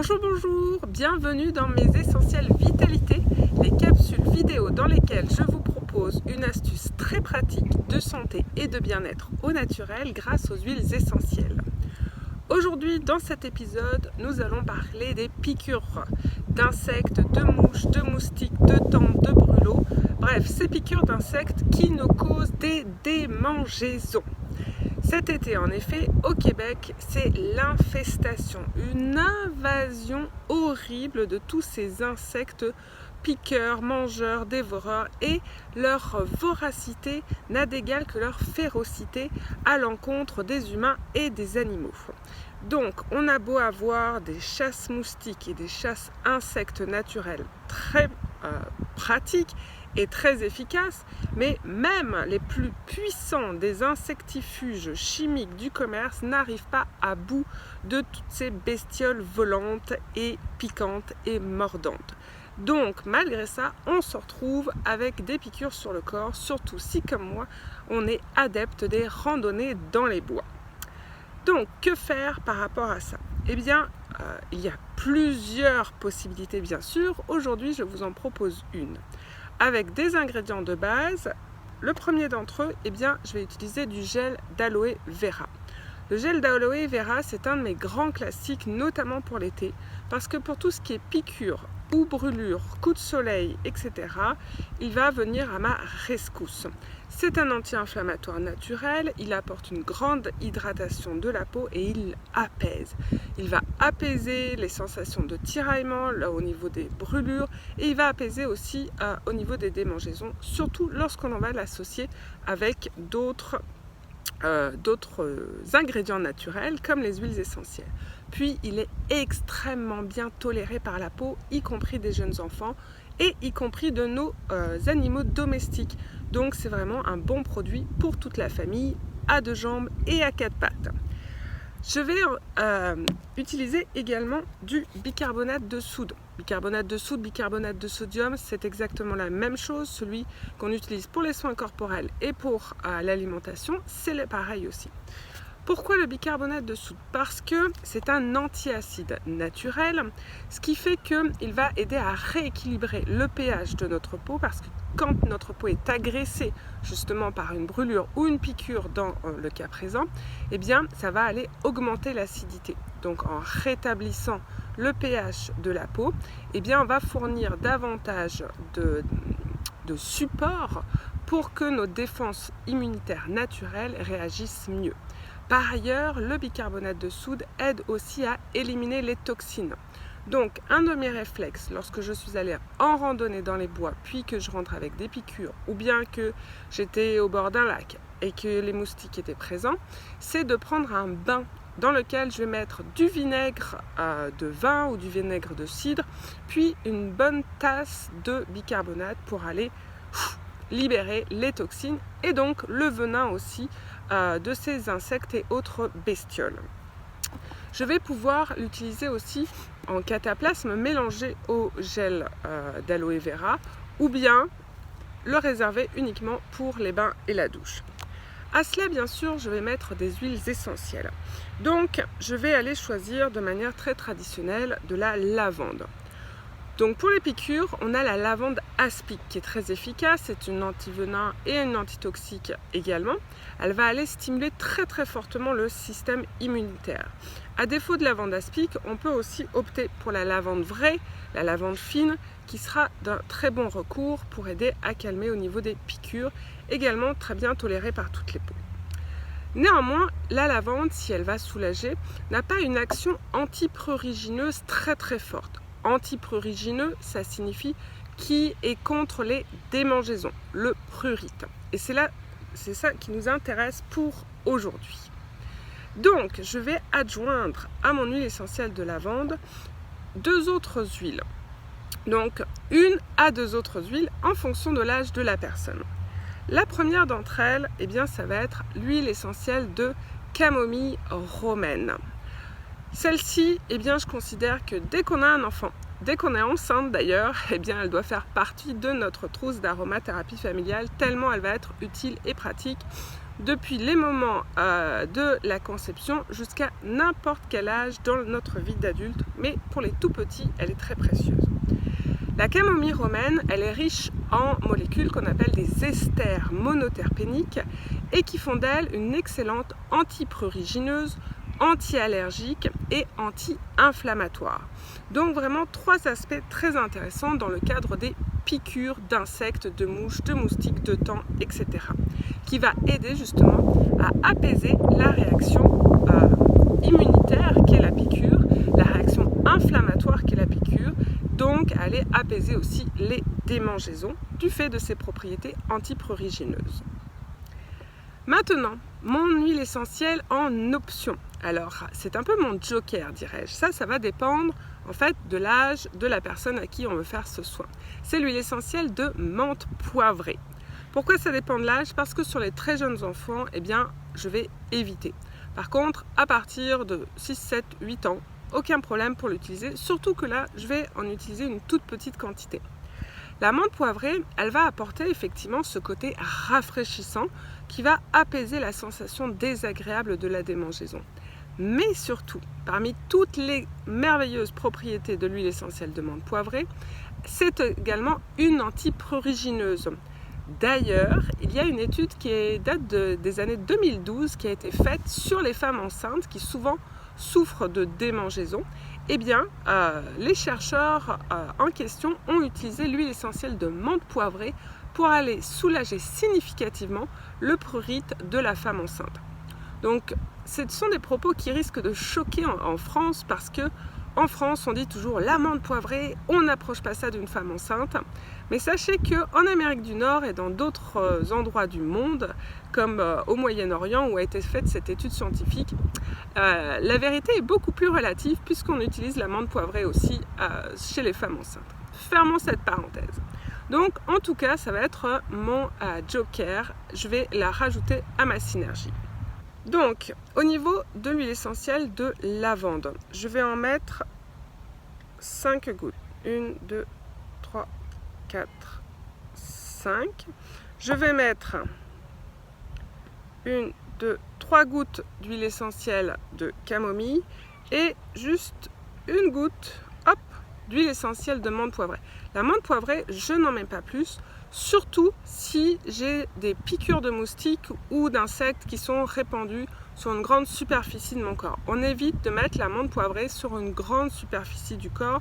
Bonjour, bienvenue dans mes essentiels vitalité, les capsules vidéo dans lesquelles je vous propose une astuce très pratique de santé et de bien-être au naturel grâce aux huiles essentielles. Aujourd'hui, dans cet épisode, nous allons parler des piqûres d'insectes, de mouches, de moustiques, de tampes, de brûlots, bref, ces piqûres d'insectes qui nous causent des démangeaisons. Cet été, en effet, au Québec, c'est l'infestation, une invasion horrible de tous ces insectes piqueurs, mangeurs, dévoreurs, et leur voracité n'a d'égal que leur férocité à l'encontre des humains et des animaux. Donc, on a beau avoir des chasses moustiques et des chasses insectes naturelles très pratiques et très efficaces, mais même les plus puissants des insectifuges chimiques du commerce n'arrivent pas à bout de toutes ces bestioles volantes et piquantes et mordantes. Donc, malgré ça, on se retrouve avec des piqûres sur le corps, surtout si, comme moi, on est adepte des randonnées dans les bois. Donc, que faire par rapport à ça? Eh bien, il y a plusieurs possibilités, bien sûr. Aujourd'hui, je vous en propose une. Avec des ingrédients de base, le premier d'entre eux, eh bien, je vais utiliser du gel d'aloe vera. Le gel d'aloe vera, c'est un de mes grands classiques, notamment pour l'été, parce que pour tout ce qui est piqûre ou brûlure, coup de soleil, etc., il va venir à ma rescousse. C'est un anti-inflammatoire naturel, il apporte une grande hydratation de la peau et il apaise. Il va apaiser les sensations de tiraillement là, au niveau des brûlures, et il va apaiser aussi au niveau des démangeaisons, surtout lorsqu'on va l'associer avec d'autres ingrédients naturels comme les huiles essentielles. Puis il est extrêmement bien toléré par la peau, y compris des jeunes enfants et y compris de nos animaux domestiques. Donc c'est vraiment un bon produit pour toute la famille, à deux jambes et à quatre pattes. Je vais utiliser également du bicarbonate de soude. Bicarbonate de soude, bicarbonate de sodium, c'est exactement la même chose. Celui qu'on utilise pour les soins corporels et pour l'alimentation, c'est pareil aussi. Pourquoi le bicarbonate de soude? Parce que c'est un antiacide naturel, ce qui fait qu'il va aider à rééquilibrer le pH de notre peau, parce que quand notre peau est agressée justement par une brûlure ou une piqûre dans le cas présent, eh bien ça va aller augmenter l'acidité. Donc en rétablissant le pH de la peau, eh bien on va fournir davantage de support pour que nos défenses immunitaires naturelles réagissent mieux. Par ailleurs, le bicarbonate de soude aide aussi à éliminer les toxines. Donc, un de mes réflexes, lorsque je suis allée en randonnée dans les bois, puis que je rentre avec des piqûres, ou bien que j'étais au bord d'un lac et que les moustiques étaient présents, c'est de prendre un bain dans lequel je vais mettre du vinaigre de vin ou du vinaigre de cidre, puis une bonne tasse de bicarbonate pour aller libérer les toxines et donc le venin aussi de ces insectes et autres bestioles. Je vais pouvoir l'utiliser aussi en cataplasme mélangé au gel d'aloe vera, ou bien le réserver uniquement pour les bains et la douche. À cela, bien sûr, je vais mettre des huiles essentielles. Donc, je vais aller choisir de manière très traditionnelle de la lavande. Donc pour les piqûres, on a la lavande aspic qui est très efficace, c'est une antivenin et une antitoxique également. Elle va aller stimuler très très fortement le système immunitaire. À défaut de lavande aspic, on peut aussi opter pour la lavande vraie, la lavande fine, qui sera d'un très bon recours pour aider à calmer au niveau des piqûres, également très bien tolérée par toutes les peaux. Néanmoins, la lavande, si elle va soulager, n'a pas une action antiprurigineuse très très forte. Antiprurigineux, ça signifie qui est contre les démangeaisons, le prurite. Et c'est ça qui nous intéresse pour aujourd'hui. Donc, je vais adjoindre à mon huile essentielle de lavande 2 autres huiles. Donc, 1 à 2 autres huiles en fonction de l'âge de la personne. La première d'entre elles, eh bien, ça va être l'huile essentielle de camomille romaine. Celle-ci, eh bien, je considère que dès qu'on a un enfant, dès qu'on est enceinte d'ailleurs, eh bien, elle doit faire partie de notre trousse d'aromathérapie familiale, tellement elle va être utile et pratique depuis les moments de la conception jusqu'à n'importe quel âge dans notre vie d'adulte, mais pour les tout petits, elle est très précieuse. La camomille romaine, elle est riche en molécules qu'on appelle des esters monoterpéniques et qui font d'elle une excellente antiprurigineuse, anti-allergique et anti-inflammatoire. Donc vraiment 3 aspects très intéressants dans le cadre des piqûres d'insectes, de mouches, de moustiques, de tampons, etc. qui va aider justement à apaiser la réaction immunitaire qui est la piqûre, la réaction inflammatoire qui est la piqûre, donc à aller apaiser aussi les démangeaisons du fait de ses propriétés antiprurigineuses. Maintenant, mon huile essentielle en option. Alors, c'est un peu mon joker, dirais-je. Ça va dépendre en fait de l'âge de la personne à qui on veut faire ce soin. C'est l'huile essentielle de menthe poivrée. Pourquoi ça dépend de l'âge? Parce que sur les très jeunes enfants, eh bien, je vais éviter. Par contre, à partir de 6, 7, 8 ans, aucun problème pour l'utiliser, surtout que là, je vais en utiliser une toute petite quantité. La menthe poivrée, elle va apporter effectivement ce côté rafraîchissant qui va apaiser la sensation désagréable de la démangeaison. Mais surtout, parmi toutes les merveilleuses propriétés de l'huile essentielle de menthe poivrée, c'est également une antiprurigineuse. D'ailleurs, il y a une étude qui date des années 2012 qui a été faite sur les femmes enceintes qui souvent souffrent de démangeaison. Eh bien, les chercheurs en question ont utilisé l'huile essentielle de menthe poivrée pour aller soulager significativement le prurite de la femme enceinte. Donc, ce sont des propos qui risquent de choquer en France parce que en France, on dit toujours l'amande poivrée, on n'approche pas ça d'une femme enceinte. Mais sachez qu'en Amérique du Nord et dans d'autres endroits du monde, comme au Moyen-Orient où a été faite cette étude scientifique, la vérité est beaucoup plus relative puisqu'on utilise l'amande poivrée aussi chez les femmes enceintes. Fermons cette parenthèse. Donc, en tout cas, ça va être mon joker. Je vais la rajouter à ma synergie. Donc, au niveau de l'huile essentielle de lavande, je vais en mettre 5 gouttes. 1, 2, 3, 4, 5. Je vais mettre 1, 2, 3 gouttes d'huile essentielle de camomille et juste une goutte, hop, d'huile essentielle de menthe poivrée. La menthe poivrée, je n'en mets pas plus. Surtout si j'ai des piqûres de moustiques ou d'insectes qui sont répandus sur une grande superficie de mon corps. On évite de mettre la menthe poivrée sur une grande superficie du corps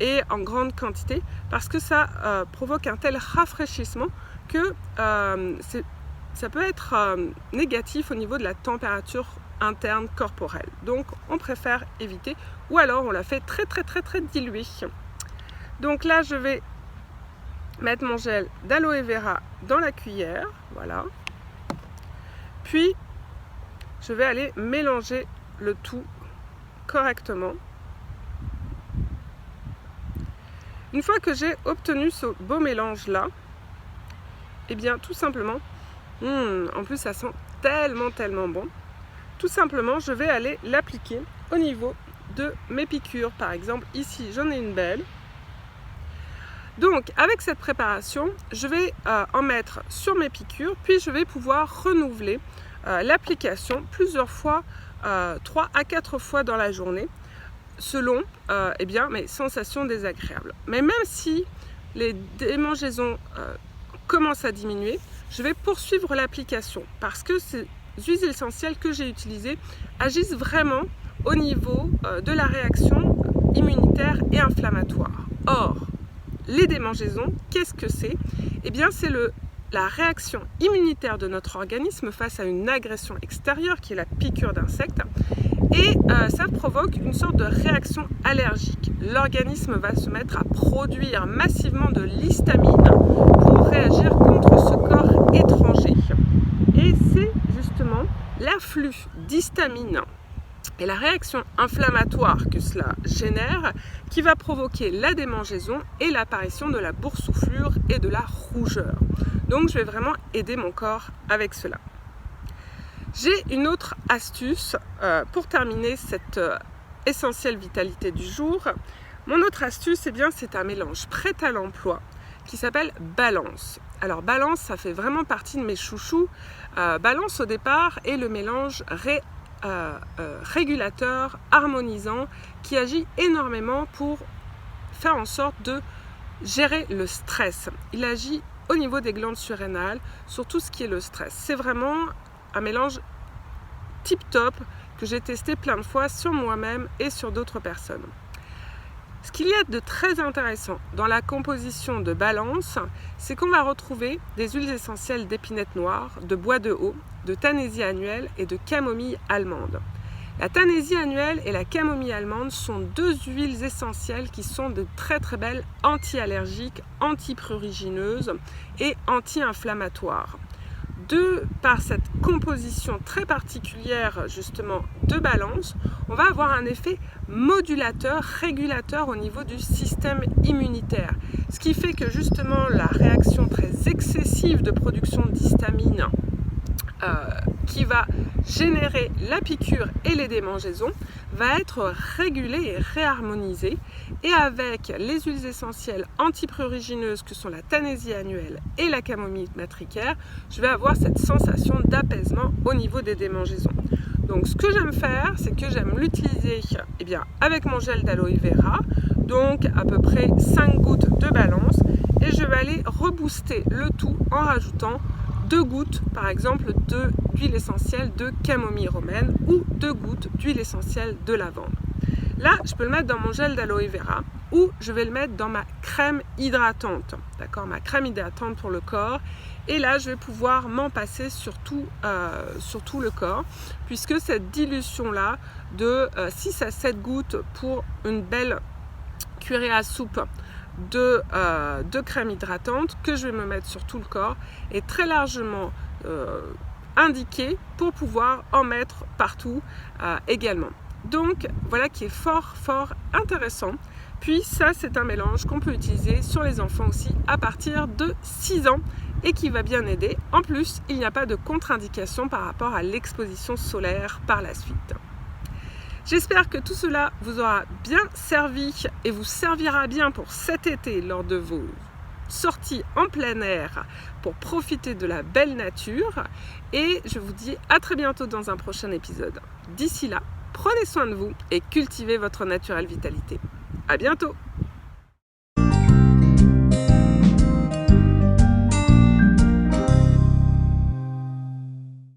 et en grande quantité parce que ça provoque un tel rafraîchissement que ça peut être négatif au niveau de la température interne corporelle. Donc on préfère éviter ou alors on la fait très diluée. Donc là je vais mettre mon gel d'aloe vera dans la cuillère, voilà. Puis, je vais aller mélanger le tout correctement. Une fois que j'ai obtenu ce beau mélange-là, eh bien, tout simplement, en plus, ça sent tellement bon. Tout simplement, je vais aller l'appliquer au niveau de mes piqûres. Par exemple, ici, j'en ai une belle. Donc, avec cette préparation, je vais en mettre sur mes piqûres, puis je vais pouvoir renouveler l'application plusieurs fois, 3 à 4 fois dans la journée, selon eh bien, mes sensations désagréables. Mais même si les démangeaisons commencent à diminuer, je vais poursuivre l'application parce que ces huiles essentielles que j'ai utilisées agissent vraiment au niveau de la réaction immunitaire et inflammatoire. Or, les démangeaisons, qu'est-ce que c'est? Eh bien, c'est la réaction immunitaire de notre organisme face à une agression extérieure qui est la piqûre d'insectes et ça provoque une sorte de réaction allergique. L'organisme va se mettre à produire massivement de l'histamine pour réagir contre ce corps étranger. Et c'est justement l'afflux d'histamine et la réaction inflammatoire que cela génère qui va provoquer la démangeaison et l'apparition de la boursouflure et de la rougeur. Donc je vais vraiment aider mon corps avec cela. J'ai une autre astuce pour terminer cette essentielle vitalité du jour. Mon autre astuce, eh bien, c'est un mélange prêt à l'emploi qui s'appelle Balance. Alors Balance, ça fait vraiment partie de mes chouchous. Balance au départ est le mélange régulateur, harmonisant, qui agit énormément pour faire en sorte de gérer le stress. Il agit au niveau des glandes surrénales, sur tout ce qui est le stress. C'est vraiment un mélange tip top que j'ai testé plein de fois sur moi-même et sur d'autres personnes. Ce qu'il y a de très intéressant dans la composition de Balance, c'est qu'on va retrouver des huiles essentielles d'épinette noire, de bois de haut, de tanésie annuelle et de camomille allemande. La tanésie annuelle et la camomille allemande sont deux huiles essentielles qui sont de très très belles anti-allergiques, anti-prurigineuses et anti-inflammatoires. Par cette composition très particulière justement de Balance, on va avoir un effet modulateur, régulateur au niveau du système immunitaire. Ce qui fait que justement la réaction très excessive de production d'histamine qui va générer la piqûre et les démangeaisons va être régulée et réharmonisée, et avec les huiles essentielles antiprurigineuses que sont la tanésie annuelle et la camomille matricaire, je vais avoir cette sensation d'apaisement au niveau des démangeaisons. Donc ce que j'aime faire, c'est que j'aime l'utiliser avec mon gel d'aloe vera, donc à peu près 5 gouttes de Balance, et je vais aller rebooster le tout en rajoutant 2 gouttes par exemple d'huile essentielle de camomille romaine ou 2 gouttes d'huile essentielle de lavande. Là, je peux le mettre dans mon gel d'aloe vera ou je vais le mettre dans ma crème hydratante, d'accord, ma crème hydratante pour le corps. Et là, je vais pouvoir m'en passer sur tout le corps, puisque cette dilution-là de 6 à 7 gouttes pour une belle cuillerée à soupe de crème hydratante que je vais me mettre sur tout le corps est très largement indiquée pour pouvoir en mettre partout également. Donc voilà qui est fort intéressant. Puis ça, c'est un mélange qu'on peut utiliser sur les enfants aussi à partir de 6 ans et qui va bien aider. En plus, il n'y a pas de contre-indication par rapport à l'exposition solaire par la suite. J'espère que tout cela vous aura bien servi et vous servira bien pour cet été lors de vos sorties en plein air pour profiter de la belle nature. Et je vous dis à très bientôt dans un prochain épisode. D'ici là, prenez soin de vous et cultivez votre naturelle vitalité. À bientôt!